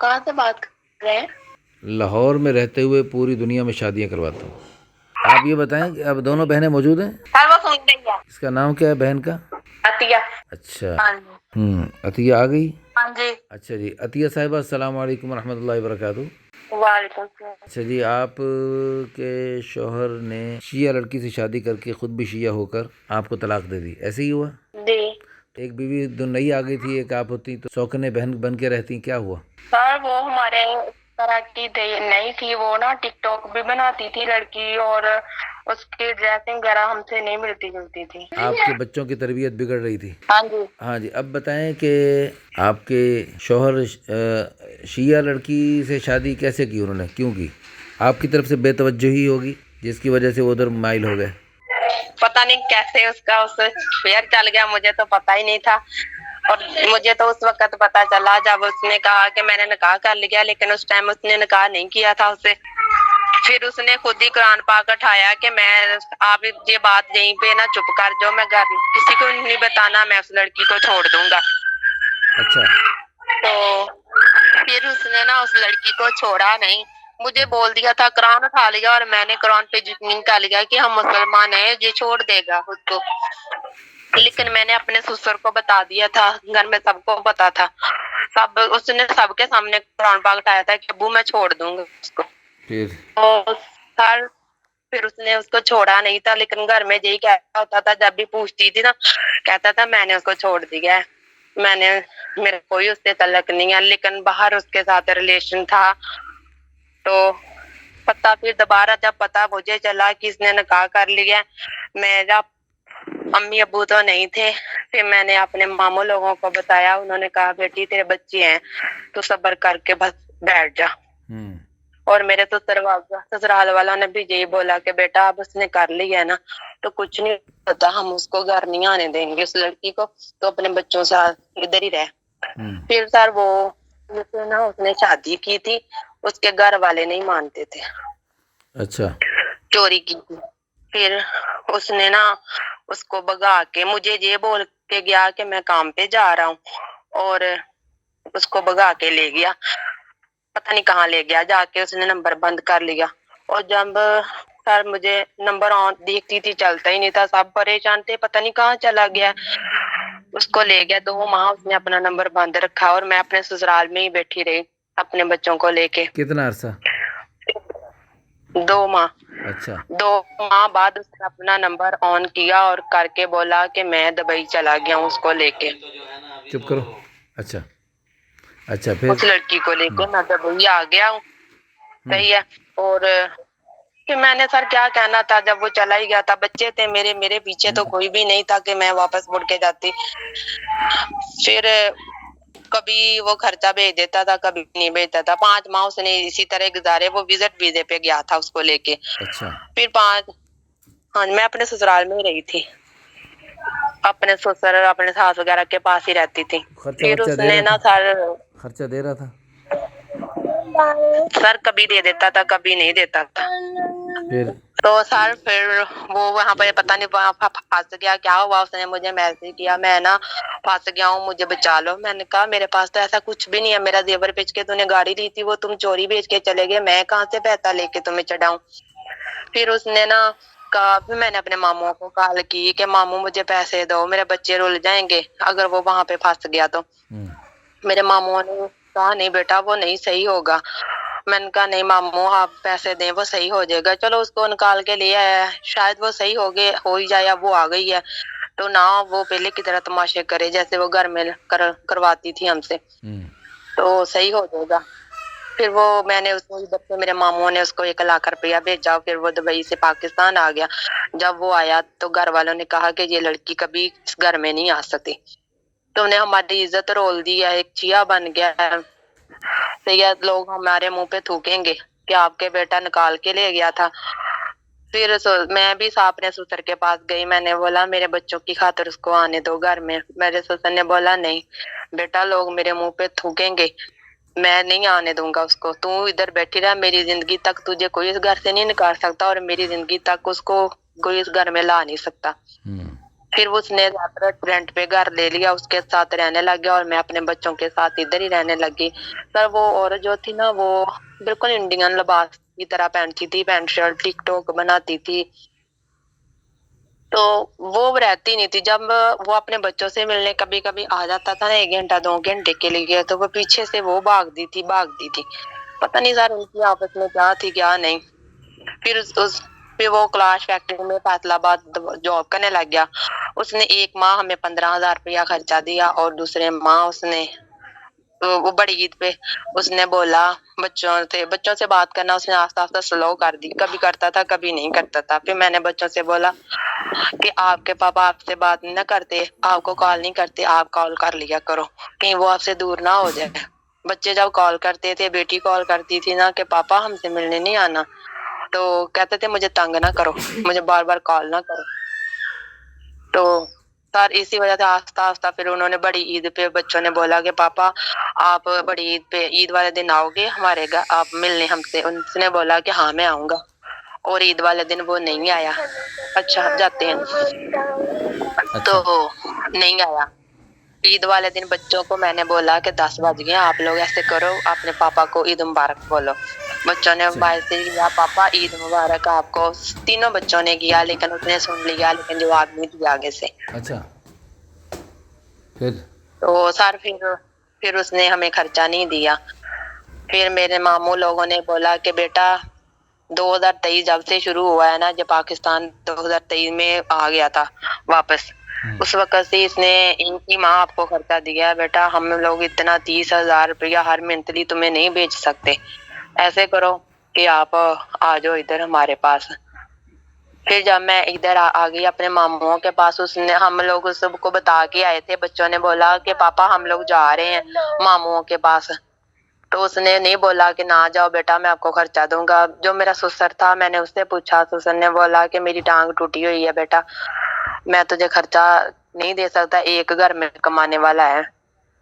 कहाँ से बात कर रहे हैं? लाहौر में रहते हुए पूरी दुनिया में शादियां करवाता हूँ. आप ये बताएं कि अब दोनों बहनें मौजूद हैं. सर वो सुन रही है। इसका नाम क्या है बहन का? अतिया। अच्छा. हाँ जी। अतिया आ गई. हाँ जी। अच्छा जी. अतिया साहिबा अस्सलाम वालेकुम रहमतुल्लाहि व बरकातहू. वालेकुम सलाम। अच्छा जी. आप के शौहर ने शिया लड़की से शादी करके ख़ुद भी शिया होकर आपको तलाक दे दी, ऐसे ही हुआ? जी एक बीवी दो नई आ गई थी, एक आप होती तो सौकने बहन बन के रहती, क्या हुआ? सर वो हमारे तरह की नहीं थी, वो ना टिकटॉक भी बनाती थी लड़की, और उसकी ड्रेसिंग वगैरह हमसे नहीं मिलती जुलती थी। आपके बच्चों की तरबियत बिगड़ रही थी? हाँ जी। हाँ जी. अब बताएं कि आपके शौहर शिया लड़की से शादी कैसे की उन्होंने, क्यों की? आपकी तरफ से बेतवज्जोही होगी जिसकी वजह से वो उधर माइल हो गए. पता नहीं कैसे उसका उससे फेयर चल गया, मुझे तो पता ही नहीं था। और मुझे तो उस वक्त पता चला जब उसने कहा कि मैंने निकाह कर लिया, लेकिन उस टाइम उसने निकाह नहीं किया था उससे। फिर उसने खुद ही कुरान पाक उठाया कि मैं आप ये बात यहीं पे ना चुप कर जाओ, मैं घर किसी को नहीं बताना, मैं उस लड़की को छोड़ दूंगा। अच्छा. तो फिर उसने ना उस लड़की को छोड़ा नहीं, मुझे बोल दिया था, कुरान उठा लिया और मैंने कुरान पे यकीन कर लिया कि हम मुसलमान हैं, ये छोड़ देगा खुद को। लेकिन मैंने अपने ससुर को बता दिया था, घर में सबको पता था, सब उसने सबके सामने कुरान पाक उठाया था कि अब्बू मैं छोड़ दूंगा उसको। फिर तो सर फिर उसने उसको छोड़ा नहीं था, लेकिन घर में यही कहता होता था, जब भी पूछती थी ना कहता था मैंने उसको छोड़ दिया है, मेरा कोई उससे तल्लक नहीं है। लेकिन बाहर उसके साथ रिलेशन था। तो फिर दोबारा जब पता मुझे चला कि इसने निकाह कर लिया, मेरा अम्मी अब्बू तो नहीं थे, फिर मैंने अपने मामू लोगों को बताया, उन्होंने कहा बेटी तेरे बच्चे हैं तो सब्र करके बस बैठ जा। और मेरे तो ससुराल वालों ने भी यही बोला कि बेटा अब उसने कर लिया है ना तो कुछ नहीं होता, हम उसको घर नहीं आने देंगे उस लड़की को, तो अपने बच्चों से इधर ही रह। फिर सर वो ना उसने शादी की थी, उसके घर वाले नहीं मानते थे। अच्छा. चोरी की थी। फिर उसने ना उसको भगा के मुझे ये बोल के गया कि मैं काम पे जा रहा हूँ, और उसको भगा के ले गया, पता नहीं कहाँ ले गया, जाके उसने नंबर बंद कर लिया। और जब सर मुझे नंबर ऑन देखती थी चलता ही नहीं था, सब परेशान थे, पता नहीं कहाँ चला गया। उसको ले गया, 2 माह उसने अपना नंबर बंद रखा और मैं अपने ससुराल में ही बैठी रही अपने बच्चों को लेके। कितना अरसा? 2 माह। अच्छा. 2 माह बाद उसने अपना नंबर ऑन किया और करके बोला कि मैं दुबई चला गया हूँ उसको लेके। चुप करो. अच्छा. अच्छा. फिर उस लड़की को लेके मैं दुबई आ गया हूँ। सही है। और कि मैंने सर क्या कहना था, जब वो चला ही गया था, बच्चे थे मेरे पीछे तो कोई भी नहीं था कि मैं वापस मुड़ के जाती। फिर कभी वो खर्चा भेज देता था, कभी नहीं भेजता था। 5 माह उसने इसी तरह गुजारे, वो विजिट वीजे पे गया था उसको लेके। अच्छा. फिर 5 हाँ मैं अपने ससुराल में ही रही थी, अपने ससुर अपने सास वगैरह के पास ही रहती थी। फिर उसने ना खर्चा दे रहा था? सर कभी दे देता था, कभी नहीं देता था। फिर तो सर फिर वो वहाँ पे पता नहीं वहाँ फंस गया, क्या हुआ, उसने मुझे मैसेज किया, मैं ना फंस गया हूँ, मुझे बचा लो। मैंने कहा मेरे पास तो ऐसा कुछ भी नहीं है, मेरा जेवर बेच के तूने गाड़ी ली थी, वो तुम चोरी बेच के चले गए, मैं कहाँ से पैसा लेके तुम्हें चढ़ाऊं। फिर उसने ना कहा, फिर मैंने अपने मामू को कॉल की कि मामू मुझे पैसे दो, मेरे बच्चे रुल जाएंगे अगर वो वहां पे फंस गया तो। मेरे मामू ने कहा नहीं बेटा वो नहीं सही होगा। मैंने कहा नहीं मामू आप पैसे दें, वो सही हो जाएगा। चलो उसको निकाल के ले आया, शायद वो सही हो ही जाए, वो आ गई है तो ना वो पहले की तरह तमाशे करे जैसे वो घर में करवाती थी हमसे, तो सही हो जाएगा। फिर वो मैंने उसको इधर से मेरे मामू ने उसको 1 लाख रुपया भेजा, फिर वो दुबई से पाकिस्तान आ गया। जब वो आया तो घर वालों ने कहा कि ये लड़की कभी इस घर में नहीं आ सकती, तुमने हमारी इज्जत रोल दी है, एक चिया बन गया है, तो ये लोग हमारे मुंह पे थूकेंगे कि आपके बेटा निकाल के ले गया था। फिर मैं भी अपने ससुर के पास गई, मैंने बोला मेरे बच्चों की खातिर उसको आने दो घर में। मेरे ससुर ने बोला नहीं बेटा लोग मेरे मुंह पे थूकेंगे, मैं नहीं आने दूंगा उसको, तू इधर बैठी रह, मेरी जिंदगी तक तुझे कोई इस घर से नहीं निकाल सकता और मेरी जिंदगी तक उसको कोई इस घर में ला नहीं सकता। फिर उसने रेंट पे घर ले लिया, उसके साथ रहने लग गया और मैं अपने बच्चों के साथ इधर ही रहने लगी। सर वो औरत जो थी ना, वो बिल्कुल इंडियन लिबास की तरह पहनती थी, पैंट शर्ट, टिकटॉक बनाती थी। तो वो रहती नहीं थी। जब वो अपने बच्चों से मिलने कभी कभी आ जाता था ना, 1 घंटा 2 घंटे के लिए, तो वो पीछे से वो भागती थी। पता नहीं सर उनकी आपस में क्या थी क्या नहीं। फिर वो क्लास फैक्ट्री में फैसलाबाद जॉब करने लग गया। उसने एक माह हमें 15,000 रुपया खर्चा दिया और दूसरे माह उसने वो बड़ी ईद पे उसने बोला बच्चों से बात करना उसने आस्ता आस्ता स्लो कर दी। कभी करता था कभी नहीं करता था। फिर मैंने बच्चों से बोला कि आपके पापा आपसे बात नहीं करते, आपको कॉल नहीं करते, आप कॉल कर लिया करो, कहीं वो आपसे दूर ना हो जाए। बच्चे जब कॉल करते थे, बेटी कॉल करती थी ना कि पापा हमसे मिलने नहीं आना, तो कहते थे मुझे तंग ना करो, मुझे बार बार कॉल ना करो। तो सर इसी वजह से आस्ता आस्ता फिर उन्होंने बड़ी ईद पे बच्चों ने बोला कि पापा आप बड़ी ईद पे ईद वाले दिन आओगे हमारे घर आप मिलने हमसे। उसने बोला कि हाँ मैं आऊंगा, और ईद वाले दिन वो नहीं आया। अच्छा जाते हैं तो अच्छा नहीं आया। ईद वाले दिन बच्चों को मैंने बोला कि 10 बज गए, आप लोग ऐसे करो अपने पापा को ईद मुबारक बोलो। बच्चों ने अच्छा भाई से किया पापा ईद मुबारक आपको। तीनों बच्चों ने किया, लेकिन उसने सुन लिया, लेकिन जवाब नहीं दिया आगे से। अच्छा फिर तो सर फिर उसने हमें खर्चा नहीं दिया। फिर मेरे मामू लोगों ने बोला कि बेटा 2023 जब से शुरू हुआ है ना, जब पाकिस्तान 2023 में आ गया था वापस, उस वक्त से इसने इनकी माँ आपको खर्चा दिया है बेटा। हम लोग इतना 30,000 रुपया हर मंथली तुम्हें नहीं भेज सकते, ऐसे करो कि आप आ जाओ इधर हमारे पास। फिर जब मैं इधर आ गई अपने मामुओं के पास, उसने हम लोग सबको बता के आए थे। बच्चों ने बोला कि पापा हम लोग जा रहे हैं मामुओं के पास। तो उसने नहीं बोला कि ना जाओ बेटा मैं आपको खर्चा दूंगा। जो मेरा ससुर था मैंने उससे पूछा, ससुर ने बोला कि मेरी टांग टूटी हुई है बेटा, मैं तुझे खर्चा नहीं दे सकता, एक घर में कमाने वाला है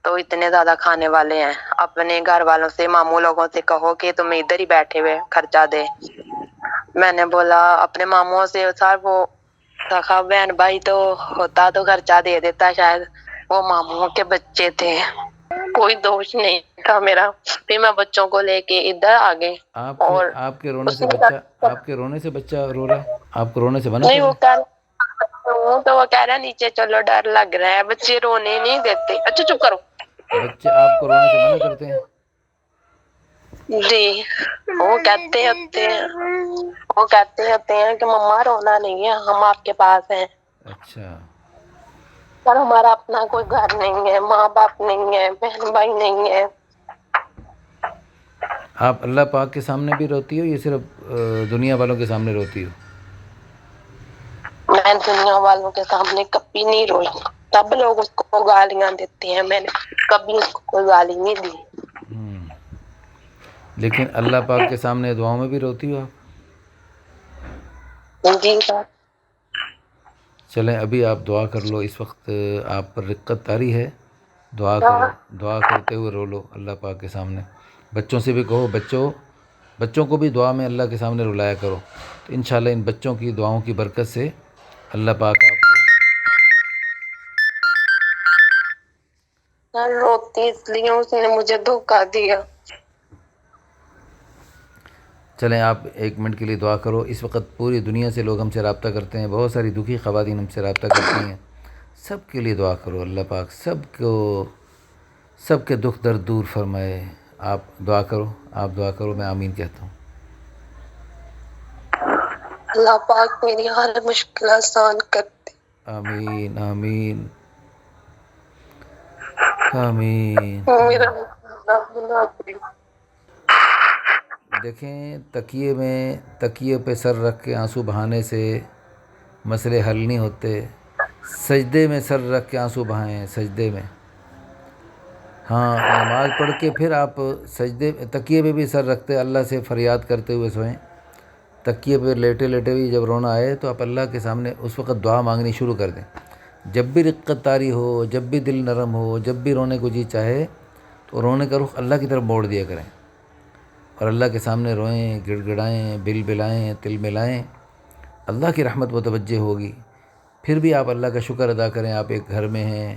तो इतने ज्यादा खाने वाले हैं। अपने घर वालों से मामू लोगों से कहो कि तुम इधर ही बैठे हुए खर्चा दे। मैंने बोला अपने मामुओं से, सर वो सखा बहन भाई तो होता तो खर्चा दे देता शायद, वो मामुओं के बच्चे थे, कोई दोष नहीं था मेरा। फिर मैं बच्चों को लेके इधर आ गई। और आपके रोने से उसने बच्चा रो रहा है, आपको रोने से मना नहीं, कर वो रहा कह रहा है नीचे चलो डर लग रहा है। बच्चे रोने नहीं देते। अच्छा चुप करो है? बच्चे आपको रोने से मना करते हैं? जी। वो कहते होते हैं कि मम्मा रोना नहीं है, हम आपके पास हैं। अच्छा पर हमारा अपना कोई घर नहीं है, माँ बाप नहीं है, बहन भाई नहीं है। आप अल्लाह पाक के सामने भी रोती हो या सिर्फ दुनिया वालों के सामने रोती हो? मैं दुनिया वालों के सामने कभी नहीं रोई। सब लोग उसको गालियां देते हैं, मैंने कभी उसको कोई गाली नहीं दी। लेकिन अल्लाह पाक के सामने दुआओं में भी रोती हो आप? जी सर। चलें अभी आप दुआ कर लो, इस वक्त आप पर रिक्कत तारी है, दुआ करो, दुआ करते हुए रो लो अल्लाह पाक के सामने। बच्चों से भी कहो, बच्चों को भी दुआ में अल्लाह के सामने रुलाया करो, तो इंशाल्लाह इन बच्चों की दुआओं की बरकत से अल्लाह पाक आपको। सर रोती इसलिए उसने मुझे धोखा दिया। चलें आप 1 मिनट के लिए दुआ करो। इस वक्त पूरी दुनिया से लोग हमसे रब्ता करते हैं, बहुत सारी दुखी ख़वातीन हमसे रब्ता करती हैं, सब के लिए दुआ करो। अल्लाह पाक सबके दुख दर्द दूर फरमाए। आप दुआ करो, मैं आमीन कहता हूँ। अल्लाह पाक मेरी हर मुश्किल आसान कर दे। आमीन आमीन आमीन। मेरा देखें, तकिए पे सर रख के आंसू बहाने से मसले हल नहीं होते। सजदे में सर रख के आंसू बहाएं, सजदे में। हाँ, नमाज़ पढ़ के फिर आप तकिए पे भी सर रखते अल्लाह से फरियाद करते हुए सोएं। तकिए पे लेटे लेटे भी जब रोना आए तो आप अल्लाह के सामने उस वक़्त दुआ मांगनी शुरू कर दें। जब भी रिक्कत तारी हो, जब भी दिल नरम हो, जब भी रोने को जी चाहे, तो रोने का रुख अल्लाह की तरफ मोड़ दिया करें और अल्लाह के सामने रोएं, गिड़गिड़ाएँ, बिल बिलाएँ, तिल मिलाएँ। अल्लाह की रहमत मुतवज्जे होगी। پھر بھی آپ اللہ کا شکر ادا کریں، آپ ایک گھر میں ہیں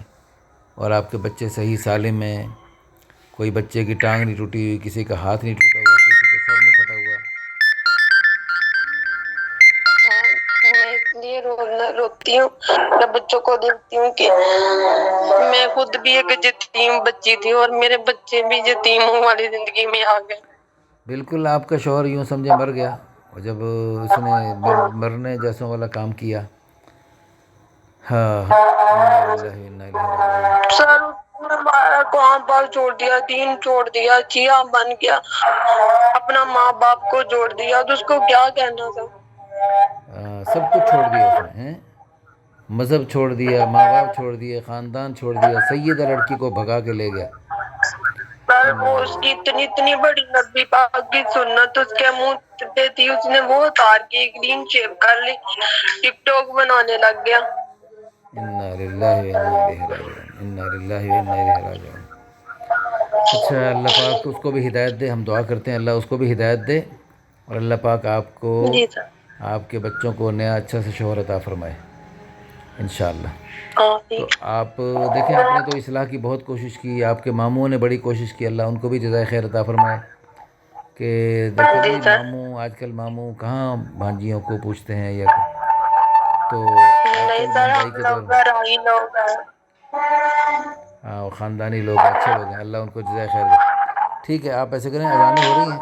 اور آپ کے بچے صحیح سالم ہیں، کوئی بچے کی ٹانگ نہیں ٹوٹی ہوئی، کسی کا ہاتھ نہیں ٹوٹا ہوا، کسی کا سر نہیں پھٹا ہوا۔ میں اس لیے روتی ہوں جب بچوں کو دیکھتی ہوں کہ میں خود بھی ایک یتیم بچی تھی اور میرے بچے بھی یتیموں والی زندگی میں آ گئے۔ بالکل، آپ کا شوہر یوں سمجھے مر گیا، اور جب اس نے مرنے جیسوں والا کام کیا۔ ہاں ہاں، انا للہ و انا الیہ راجعون۔ سر کہاں پر چھوڑ دیا، دین چھوڑ دیا، چیا بن گیا، اپنا ماں باپ کو جوڑ دیا، تو اس کو کیا کہنا تھا؟ سب کچھ چھوڑ دیا اس نے، ہیں؟ مذہب چھوڑ دیا، ماں باپ چھوڑ دیے، خاندان چھوڑ دیا، سیدہ لڑکی کو بھگا کے لے گیا۔ پر وہ اس کی اتنی بڑی نبی پاک کی سنت اس کے منہ پہ تھی، اس نے وہ اتار کے گرین شیپ کر لی، ٹک ٹاک بنانے لگ گیا۔ انا للہ و انا الیہ راجعون، انا للہ و انا الیہ راجعون۔ اچھا، اللہ پاک تو اس کو بھی ہدایت دے، ہم دعا کرتے ہیں اللہ اس کو بھی ہدایت دے، اور اللہ پاک آپ کو، جی سر، آپ کے بچوں کو نیا اچھا سے شوہر عطا فرمائے انشاءاللہ۔ تو آپ دیکھیں، آپ نے تو اصلاح کی بہت کوشش کی، آپ کے ماموں نے بڑی کوشش کی، اللہ ان کو بھی جزائے خیر عطا فرمائے۔ کہ دیکھو جی جی، سر، ماموں آج کل ماموں کہاں بھانجیوں کو پوچھتے ہیں، یا تو آج نہیں کل سر، مہنگائی ہم کے لوگ دور میں، گھرائی لوگ ہیں۔ ہاں، وہ خاندانی لوگ ہیں، اچھے لوگ ہیں، اللہ ان کو جزائے خیر دے۔ ٹھیک ہے، آپ ایسے کریں، اذانیں ہو رہی ہیں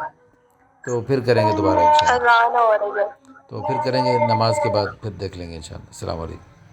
تو پھر کریں گے دوبارہ انشاءاللہ، اذان ہو رہی ہے۔ تو پھر کریں گے نماز کے بعد، پھر دیکھ لیں گے انشاءاللہ۔ السلام علیکم۔